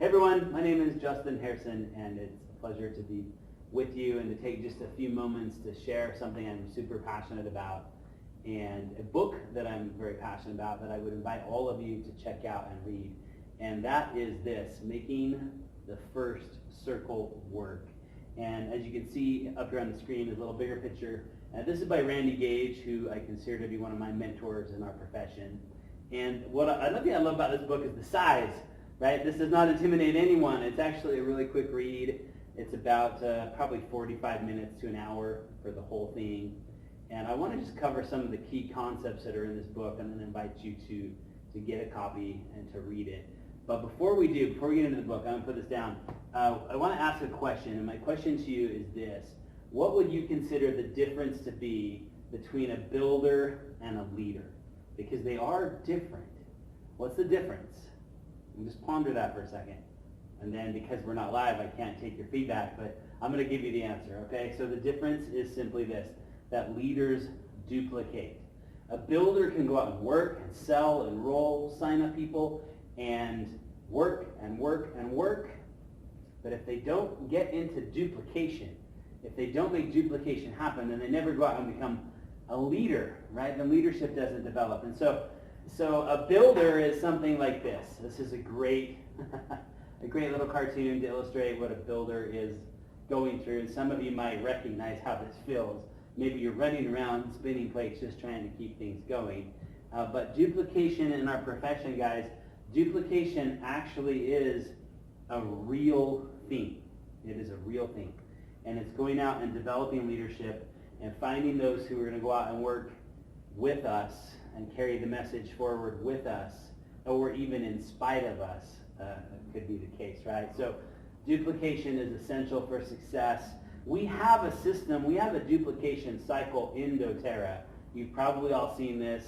Hey everyone, my name is Justin Harrison, and it's a pleasure to be with you and to take just a few moments to share something I'm super passionate about and a book that I'm very passionate about that I would invite all of you to check out and read. And that is this, Making the First Circle Work. And as you can see up here on the screen is a little bigger picture. This is by Randy Gage, who I consider to be one of my mentors in our profession. And what I love about this book is the size. Right? This does not intimidate anyone. It's actually a really quick read. It's about probably 45 minutes to an hour for the whole thing. And I want to just cover some of the key concepts that are in this book and then invite you to get a copy and to read it. But before we get into the book, I'm going to put this down. I want to ask a question, and my question to you is this. What would you consider the difference to be between a builder and a leader? Because they are different. What's the difference? Just ponder that for a second. And then because we're not live, I can't take your feedback, but I'm going to give you the answer, okay? So the difference is simply this, that leaders duplicate. A builder can go out and work and sell, enroll, sign up people, and work and work and work. But if they don't get into duplication, if they don't make duplication happen, then they never go out and become a leader, right? Then leadership doesn't develop. And so a builder is something like this. This is a great little cartoon to illustrate what a builder is going through. And some of you might recognize how this feels. Maybe you're running around spinning plates just trying to keep things going. But duplication in our profession, guys, duplication actually is a real thing. It is a real thing. And it's going out and developing leadership and finding those who are going to go out and work with us and carry the message forward with us, or even in spite of us, could be the case, right? So duplication is essential for success. We have a system, we have a duplication cycle in doTERRA. You've probably all seen this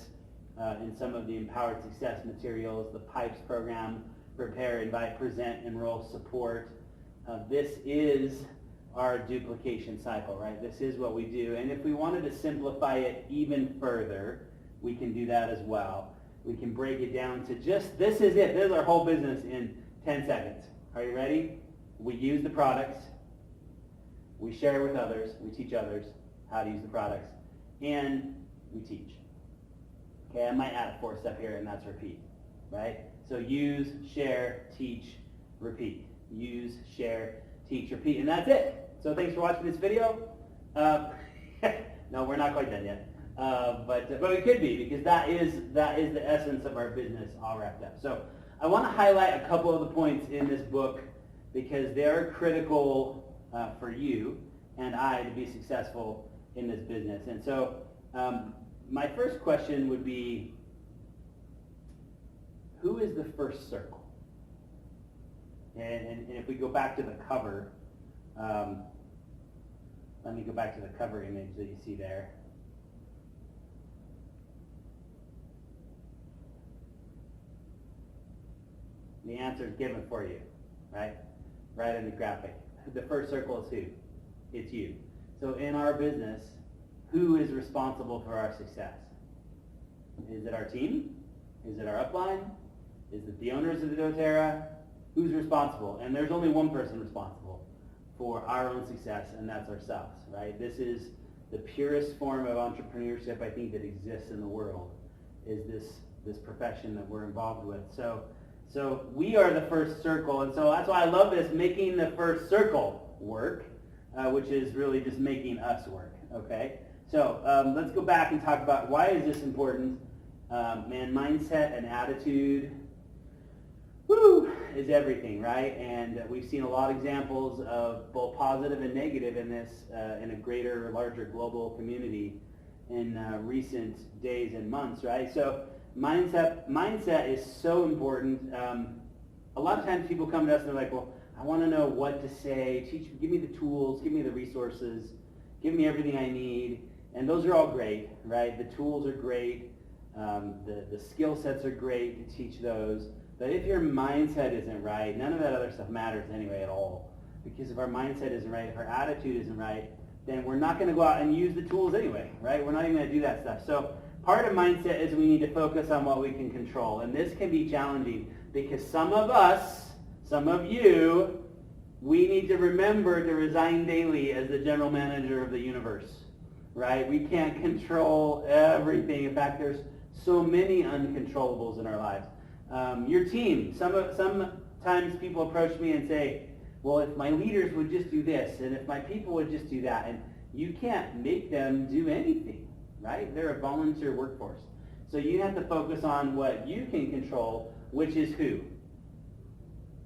in some of the Empowered Success materials, the PIPES program, Prepare, Invite, Present, Enroll, Support. This is our duplication cycle, right? This is what we do. And if we wanted to simplify it even further, we can do that as well. We can break it down to just, this is it. This is our whole business in 10 seconds. Are you ready? We use the products. We share with others. We teach others how to use the products. And we teach. Okay, I might add a fourth step here, and that's repeat. Right? So use, share, teach, repeat. Use, share, teach, repeat. And that's it. So thanks for watching this video. No, we're not quite done yet. But it could be, because that is the essence of our business all wrapped up. So I want to highlight a couple of the points in this book because they're critical for you and I to be successful in this business. And so my first question would be, who is the first circle? And if we go back to the cover, let me go back to the cover image that you see there. The answer is given for you, right? Right in the graphic. The first circle is who? It's you. So in our business, who is responsible for our success? Is it our team? Is it our upline? Is it the owners of the doTERRA? Who's responsible? And there's only one person responsible for our own success, and that's ourselves, right? This is the purest form of entrepreneurship I think that exists in the world, is this profession that we're involved with. So we are the first circle, and so that's why I love this, making the first circle work, which is really just making us work, okay? So let's go back and talk about why is this important. Mindset and attitude, is everything, right? And we've seen a lot of examples of both positive and negative in this, in a greater, larger global community in recent days and months, right? So mindset is so important. A lot of times people come to us and they're like, well, I want to know what to say, give me the tools, give me the resources, give me everything I need. And those are all great, right? The tools are great. The skill sets are great to teach those. But if your mindset isn't right, none of that other stuff matters anyway at all. Because if our mindset isn't right, if our attitude isn't right, then we're not going to go out and use the tools anyway, right? We're not even going to do that stuff. So part of mindset is we need to focus on what we can control. And this can be challenging because some of us Some of you, we need to remember to resign daily as the general manager of the universe, right? We can't control everything. In fact, there's so many uncontrollables in our lives. Your team, sometimes people approach me and say, well, if my leaders would just do this, and if my people would just do that, and you can't make them do anything, right? They're a volunteer workforce. So you have to focus on what you can control, which is who?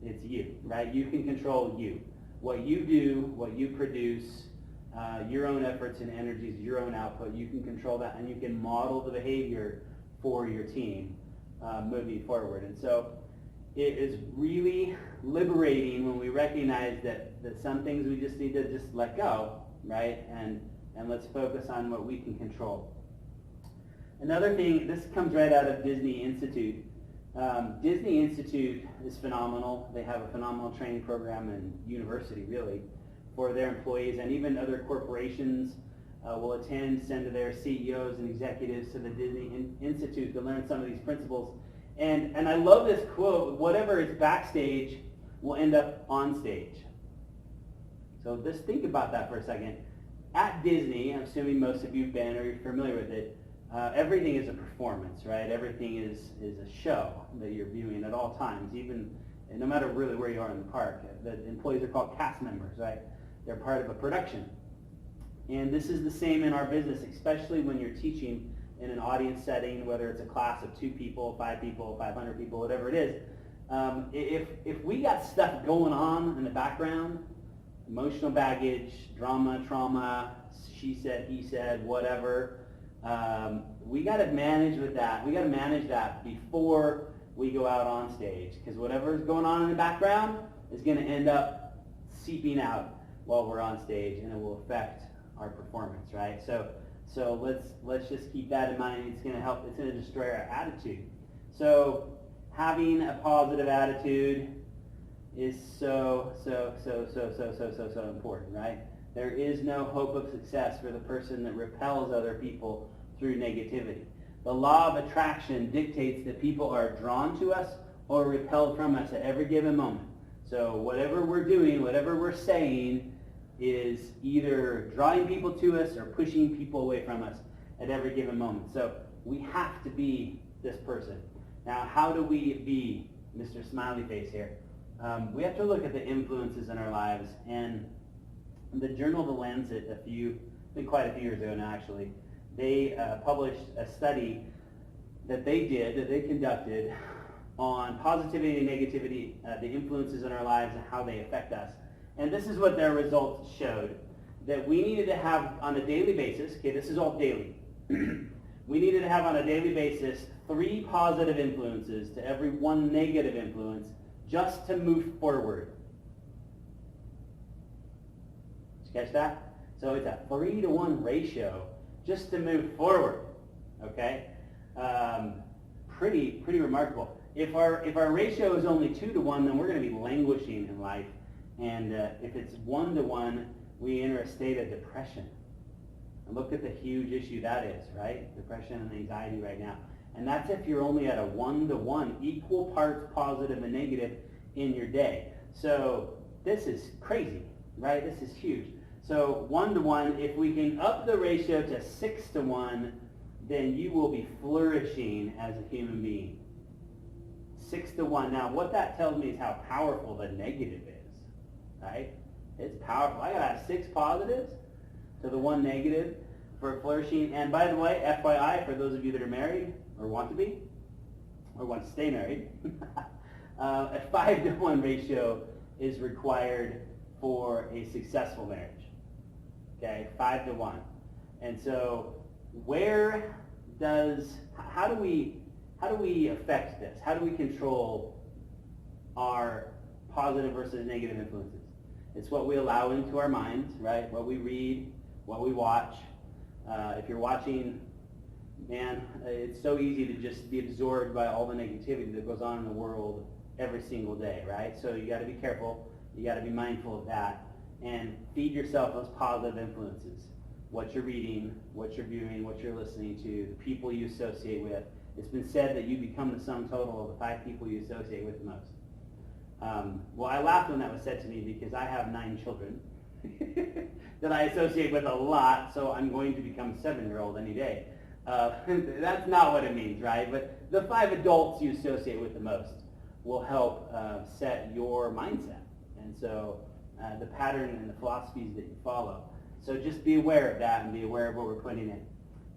It's you, right? You can control you. What you do, what you produce, your own efforts and energies, your own output, you can control that, and you can model the behavior for your team moving forward. And so it is really liberating when we recognize that some things we just need to just let go, right? And let's focus on what we can control. Another thing, this comes right out of Disney Institute. Disney Institute is phenomenal. They have a phenomenal training program and university, really, for their employees, and even other corporations will attend, send to their CEOs and executives to the Disney Institute to learn some of these principles. And I love this quote, whatever is backstage will end up on stage. So just think about that for a second. At Disney, I'm assuming most of you have been or you're familiar with it, everything is a performance, right? Everything is a show that you're viewing at all times, even no matter really where you are in the park. The employees are called cast members, right? They're part of a production. And this is the same in our business, especially when you're teaching in an audience setting, whether it's a class of 2 people, 5 people, 500 people, whatever it is. If we got stuff going on in the background, emotional baggage, drama, trauma, she said, he said, whatever, we got to manage with that. We got to manage that before we go out on stage, because whatever's going on in the background is going to end up seeping out while we're on stage, and it will affect our performance, right? So let's just keep that in mind. It's going to help. It's going to destroy our attitude. So having a positive attitude is so important, right? There is no hope of success for the person that repels other people through negativity. The law of attraction dictates that people are drawn to us or repelled from us at every given moment. So whatever we're doing, whatever we're saying, is either drawing people to us or pushing people away from us at every given moment. So we have to be this person. Now, how do we be Mr. Smiley Face here? We have to look at the influences in our lives. And the journal The Lancet, quite a few years ago now actually, they published a study that they conducted on positivity and negativity, the influences in our lives and how they affect us. And this is what their results showed, that we needed to have on a daily basis, okay, this is all daily, we needed to have on a daily basis 3 positive influences to every 1 negative influence just to move forward. Did you catch that? So it's a 3-to-1 ratio just to move forward, okay? Pretty remarkable. If our ratio is only 2-to-1, then we're going to be languishing in life. And if it's 1-to-1, we enter a state of depression. And look at the huge issue that is, right? Depression and anxiety right now. And that's if you're only at a 1-to-1, equal parts positive and negative in your day. So this is crazy, right? This is huge. So 1-to-1, if we can up the ratio to 6-to-1, then you will be flourishing as a human being. 6-to-1. Now, what that tells me is how powerful the negative is, right? It's powerful. I got to have 6 positives to the 1 negative for flourishing. And by the way, FYI, for those of you that are married or want to be or want to stay married, a 5-to-1 ratio is required for a successful marriage. Okay, 5-to-1. And so how do we affect this? How do we control our positive versus negative influences? It's what we allow into our minds, right? What we read, what we watch. If you're watching, man, it's so easy to just be absorbed by all the negativity that goes on in the world every single day, right? So you got to be careful. You got to be mindful of that. And feed yourself those positive influences. What you're reading, what you're viewing, what you're listening to, the people you associate with. It's been said that you become the sum total of the 5 people you associate with the most. Well, I laughed when that was said to me because I have 9 children that I associate with a lot, so I'm going to become a 7-year-old any day. That's not what it means, right? But the 5 adults you associate with the most will help set your mindset. And so the pattern and the philosophies that you follow. So just be aware of that and be aware of what we're putting in.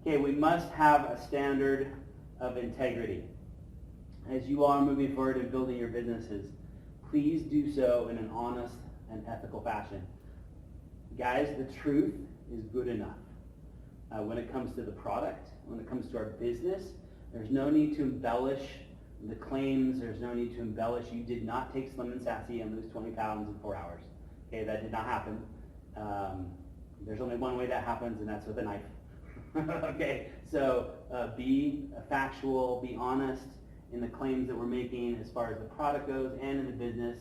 Okay, we must have a standard of integrity. As you are moving forward in building your businesses, please do so in an honest and ethical fashion. Guys, the truth is good enough. When it comes to the product, when it comes to our business, there's no need to embellish the claims. There's no need to embellish. You did not take Slim and Sassy and lose 20 pounds in 4 hours. Okay, that did not happen. There's only one way that happens, and that's with a knife. Okay, so be factual, be honest in the claims that we're making as far as the product goes and in the business.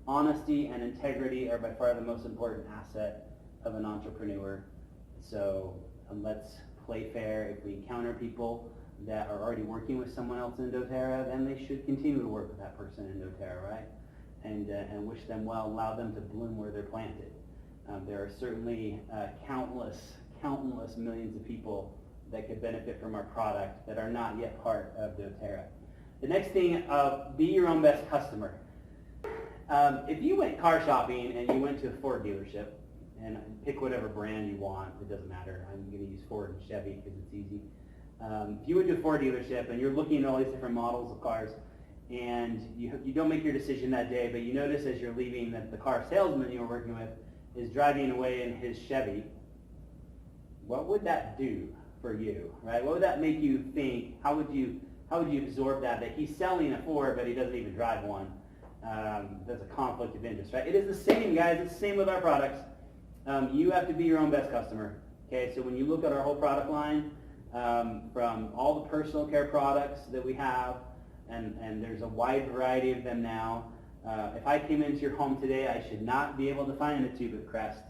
Honesty and integrity are by far the most important asset of an entrepreneur. So let's play fair. If we encounter people that are already working with someone else in doTERRA, then they should continue to work with that person in doTERRA, right? And wish them well, allow them to bloom where they're planted. There are certainly countless millions of people that could benefit from our product that are not yet part of doTERRA. The next thing, be your own best customer. If you went car shopping and you went to a Ford dealership, and pick whatever brand you want, it doesn't matter. I'm going to use Ford and Chevy because it's easy. If you went to a Ford dealership and you're looking at all these different models of cars, and you don't make your decision that day, but you notice as you're leaving that the car salesman you were working with is driving away in his Chevy, what would that do for you, right? What would that make you think? How would you absorb that he's selling a Ford but he doesn't even drive one? That's a conflict of interest, right? It is the same, guys. It's the same with our products. You have to be your own best customer. Okay, so when you look at our whole product line, from all the personal care products that we have, and there's a wide variety of them now. If I came into your home today, I should not be able to find a tube of Crest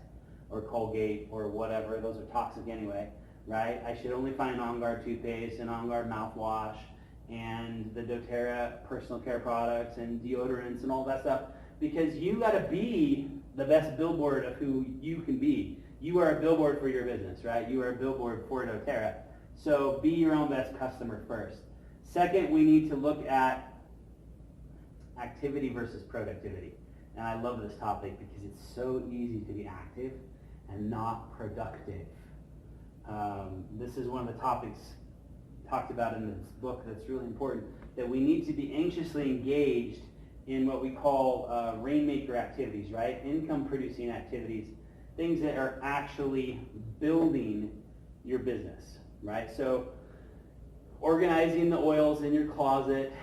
or Colgate or whatever. Those are toxic anyway, right? I should only find On Guard toothpaste and On Guard mouthwash and the doTERRA personal care products and deodorants and all that stuff, because you got to be the best billboard of who you can be. You are a billboard for your business, right? You are a billboard for doTERRA. So be your own best customer first. Second, we need to look at activity versus productivity. And I love this topic because it's so easy to be active and not productive. This is one of the topics talked about in this book that's really important, that we need to be anxiously engaged in what we call rainmaker activities, right? Income producing activities, things that are actually building your business, right? So organizing the oils in your closet,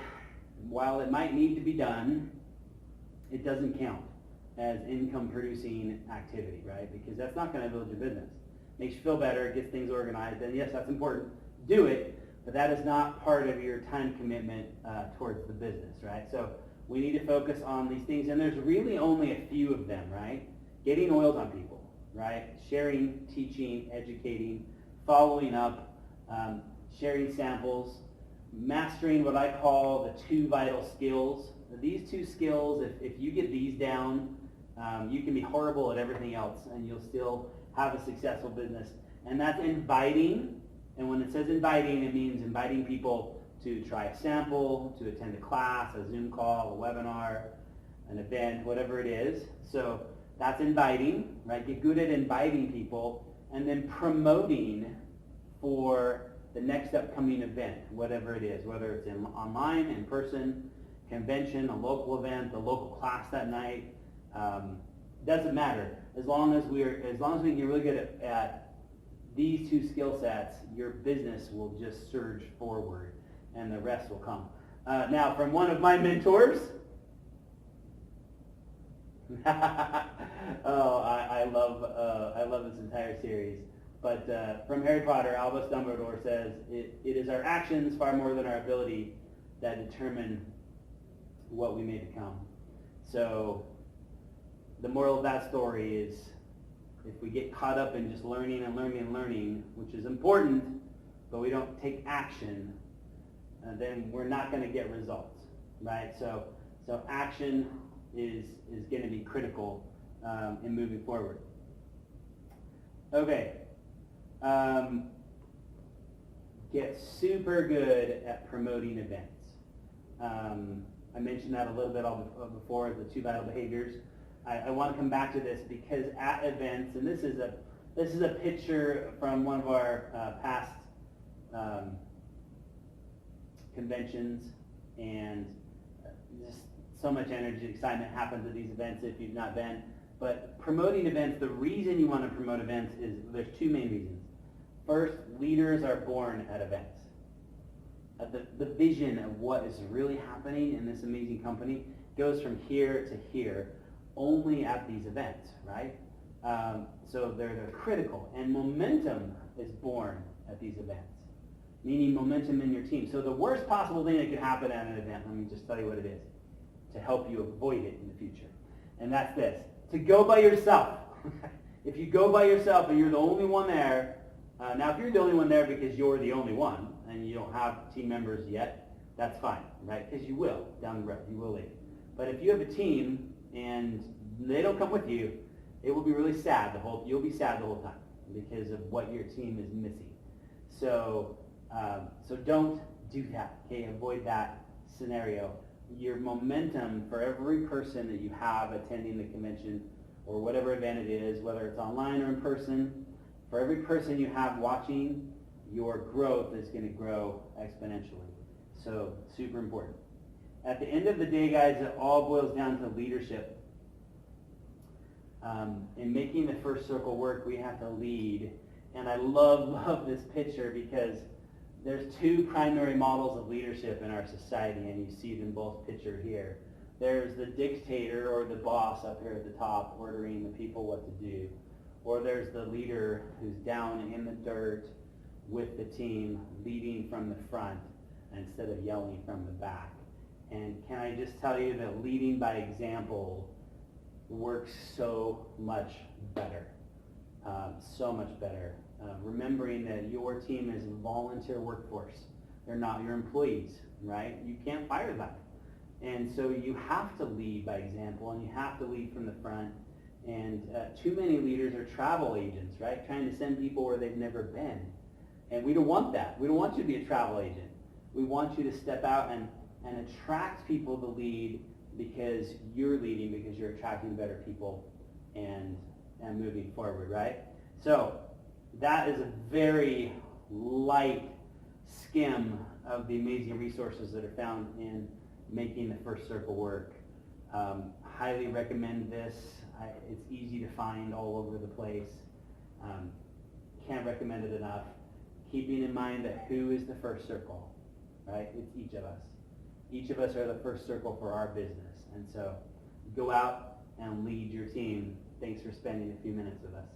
while it might need to be done, it doesn't count as income producing activity, right? Because that's not going to build your business. Makes you feel better, it gets things organized, and yes, that's important. Do it, but that is not part of your time commitment towards the business, right? So we need to focus on these things, and there's really only a few of them, right? Getting oils on people, right? Sharing, teaching, educating, following up, sharing samples, mastering what I call the 2 vital skills. These 2 skills, if you get these down, you can be horrible at everything else and you'll still have a successful business. And that's inviting, and when it says inviting, it means inviting people to try a sample, to attend a class, a Zoom call, a webinar, an event, whatever it is. So that's inviting, right? Get good at inviting people, and then promoting for the next upcoming event, whatever it is, whether it's online, in person, convention, a local event, a local class that night. Doesn't matter. As long as we can get really good at these 2 skill sets, your business will just surge forward, and the rest will come. Now, from one of my mentors, I love this entire series. But from Harry Potter, Albus Dumbledore says, it is our actions far more than our ability that determine what we may become. So the moral of that story is, if we get caught up in just learning and learning and learning, which is important, but we don't take action, then we're not going to get results, right? So action is going to be critical in moving forward. Okay. Get super good at promoting events. I mentioned that a little bit before, the 2 vital behaviors. I want to come back to this because at events, and this is a picture from one of our past conventions, and just so much energy, excitement happens at these events if you've not been. But promoting events, the reason you want to promote events is there's 2 main reasons. First, leaders are born at events. The vision of what is really happening in this amazing company goes from here to here only at these events, right? So they're critical. And momentum is born at these events, meaning momentum in your team. So the worst possible thing that could happen at an event, let me just tell you what it is, to help you avoid it in the future. And that's this: to go by yourself. If you go by yourself and you're the only one there, now if you're the only one there because you're the only one and you don't have team members yet, that's fine, right? Because you will down the road, you will leave. But if you have a team and they don't come with you, it will be really sad you'll be sad the whole time because of what your team is missing. So don't do that, okay? Avoid that scenario. Your momentum for every person that you have attending the convention or whatever event it is, whether it's online or in person, for every person you have watching, your growth is going to grow exponentially. So super important. At the end of the day, guys, it all boils down to leadership. In making the first circle work, we have to lead. And I love this picture because there's 2 primary models of leadership in our society, and you see them both pictured here. There's the dictator or the boss up here at the top ordering the people what to do. Or there's the leader who's down in the dirt with the team, leading from the front instead of yelling from the back. And can I just tell you that leading by example works so much better. So much better. Remembering that your team is a volunteer workforce. They're not your employees, right? You can't fire them. And so you have to lead by example, and you have to lead from the front. And too many leaders are travel agents, right? Trying to send people where they've never been. And we don't want that. We don't want you to be a travel agent. We want you to step out and attract people to lead because you're leading, because you're attracting better people and moving forward, right? So that is a very light skim of the amazing resources that are found in making the first circle work. Highly recommend this. It's easy to find all over the place. Can't recommend it enough. Keeping in mind that who is the first circle, right? It's each of us. Each of us are the first circle for our business. And so go out and lead your team. Thanks for spending a few minutes with us.